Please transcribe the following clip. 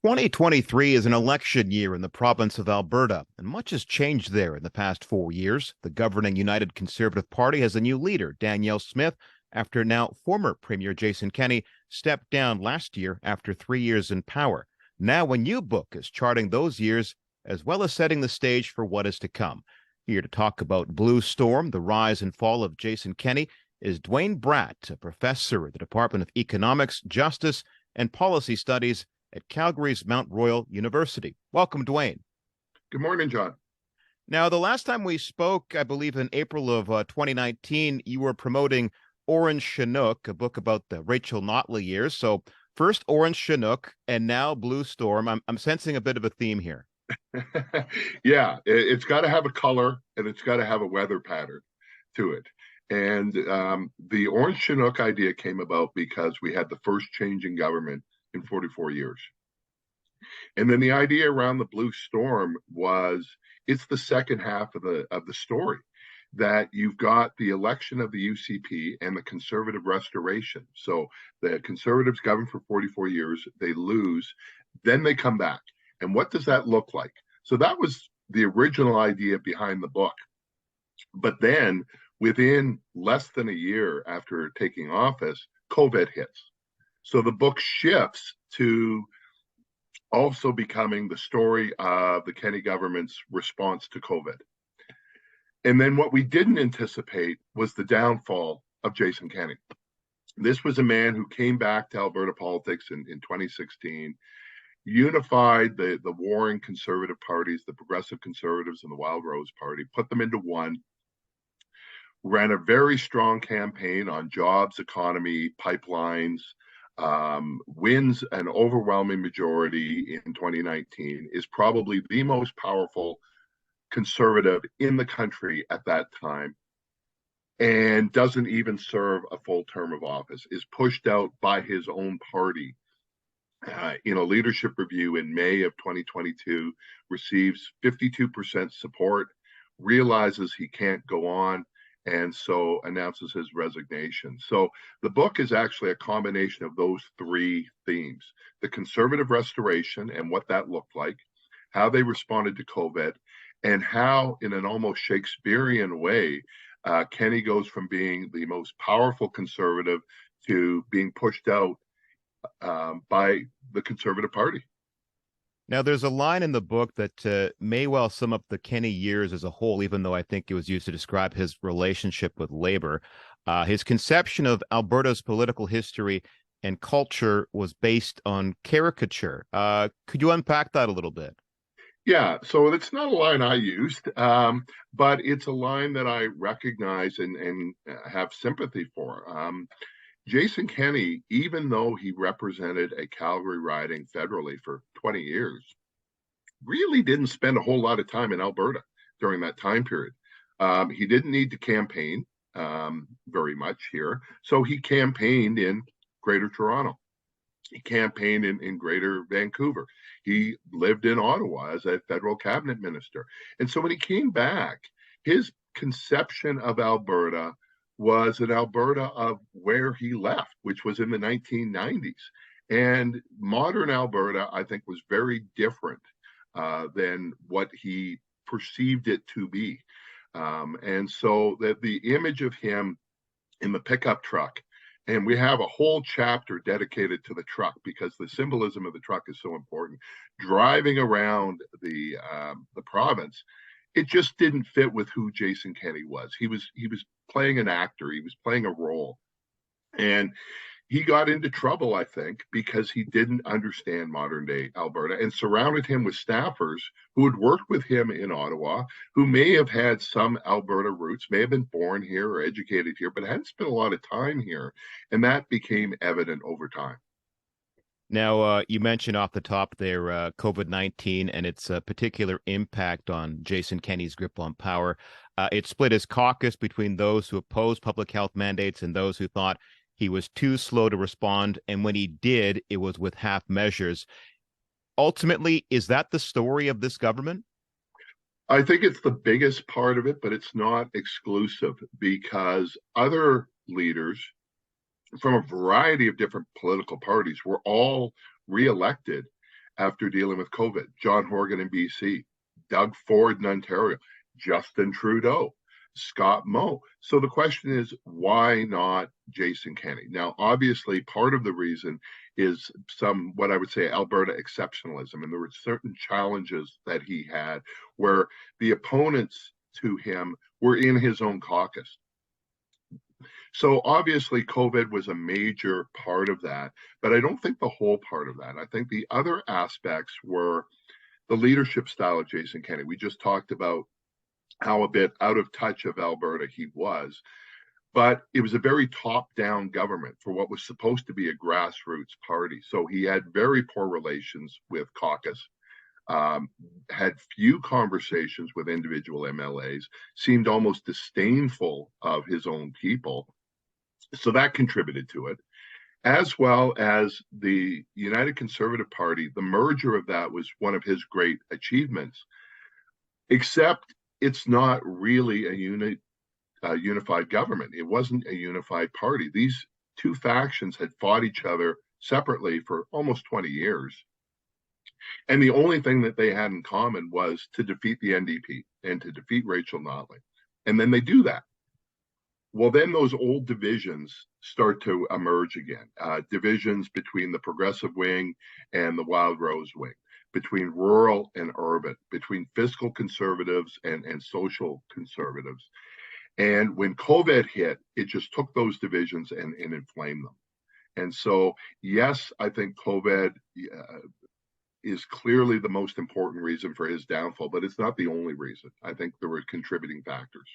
2023 is an election year in the province of Alberta, and much has changed there in the past 4 years. The governing United Conservative Party has a new leader, Danielle Smith, after now former Premier Jason Kenney stepped down last year after 3 years in power. Now a new book is charting those years, as well as setting the stage for what is to come. Here to talk about Blue Storm, the rise and fall of Jason Kenney, is Duane Bratt, a professor at the Department of Economics, Justice, and Policy Studies at Calgary's Mount Royal University. Welcome, Duane. Good morning, John. Now, the last time we spoke, I believe in April of 2019, you were promoting Orange Chinook, a book about the Rachel Notley years. So first Orange Chinook and now Blue Storm. I'm sensing a bit of a theme here. Yeah, it's got to have a color and it's got to have a weather pattern to it. And the Orange Chinook idea came about because we had the first change in government in 44 years. And then the idea around the Blue Storm was it's the second half of the story, that you've got the election of the UCP and the Conservative restoration. So the Conservatives govern for 44 years, they lose, then they come back. And what does that look like? So that was the original idea behind the book. But then within less than a year after taking office, COVID hits. So the book shifts to also becoming the story of the Kenney government's response to COVID. And then what we didn't anticipate was the downfall of Jason Kenney. This was a man who came back to Alberta politics in 2016, unified the warring conservative parties, the Progressive Conservatives and the Wild Rose Party, put them into one, ran a very strong campaign on jobs, economy, pipelines, wins an overwhelming majority in 2019, is probably the most powerful conservative in the country at that time, and doesn't even serve a full term of office, is pushed out by his own party. In a leadership review in May of 2022, receives 52% support, realizes he can't go on, and so announces his resignation. So the book is actually a combination of those three themes: the Conservative restoration and what that looked like, how they responded to COVID, and how, in an almost Shakespearean way, Kenney goes from being the most powerful conservative to being pushed out by the Conservative Party. Now, there's a line in the book that may well sum up the Kenney years as a whole, even though I think it was used to describe his relationship with Labour. His conception of Alberta's political history and culture was based on caricature. Could you unpack that a little bit? Yeah, so it's not a line I used, but it's a line that I recognize and have sympathy for. Jason Kenney, even though he represented a Calgary riding federally for 20 years, really didn't spend a whole lot of time in Alberta during that time period. He didn't need to campaign very much here, so he campaigned in Greater Toronto. He campaigned in Greater Vancouver. He lived in Ottawa as a federal cabinet minister. And so when he came back, his conception of Alberta was an Alberta of where he left, which was in the 1990s. And modern Alberta, I think, was very different than what he perceived it to be. And so that the image of him in the pickup truck, and we have a whole chapter dedicated to the truck because the symbolism of the truck is so important, driving around the province, it just didn't fit with who Jason Kenney was. He was playing an actor. He was playing a role. And he got into trouble, I think, because he didn't understand modern day Alberta and surrounded him with staffers who had worked with him in Ottawa, who may have had some Alberta roots, may have been born here or educated here, but hadn't spent a lot of time here. And that became evident over time. Now, you mentioned off the top there COVID-19 and its particular impact on Jason Kenney's grip on power. It split his caucus between those who opposed public health mandates and those who thought he was too slow to respond. And when he did, it was with half measures. Ultimately, is that the story of this government? I think it's the biggest part of it, but it's not exclusive because other leaders from a variety of different political parties were all reelected after dealing with COVID. John Horgan in BC, Doug Ford in Ontario, Justin Trudeau, Scott Moe. So the question is, why not Jason Kenney? Now, obviously, part of the reason is some, what I would say, Alberta exceptionalism. And there were certain challenges that he had where the opponents to him were in his own caucus. So obviously, COVID was a major part of that, but I don't think the whole part of that. I think the other aspects were the leadership style of Jason Kenney. We just talked about how a bit out of touch of Alberta he was, but it was a very top-down government for what was supposed to be a grassroots party. So he had very poor relations with caucus, had few conversations with individual MLAs, seemed almost disdainful of his own people. So that contributed to it, as well as the United Conservative Party. The merger of that was one of his great achievements, except it's not really a unified government. It wasn't a unified party. These two factions had fought each other separately for almost 20 years. And the only thing that they had in common was to defeat the NDP and to defeat Rachel Notley. And then they do that. Well, then those old divisions start to emerge again. Divisions between the progressive wing and the Wild Rose wing, between rural and urban, between fiscal conservatives and social conservatives. And when COVID hit, it just took those divisions and inflamed them. And so, yes, I think COVID is clearly the most important reason for his downfall, but it's not the only reason. I think there were contributing factors.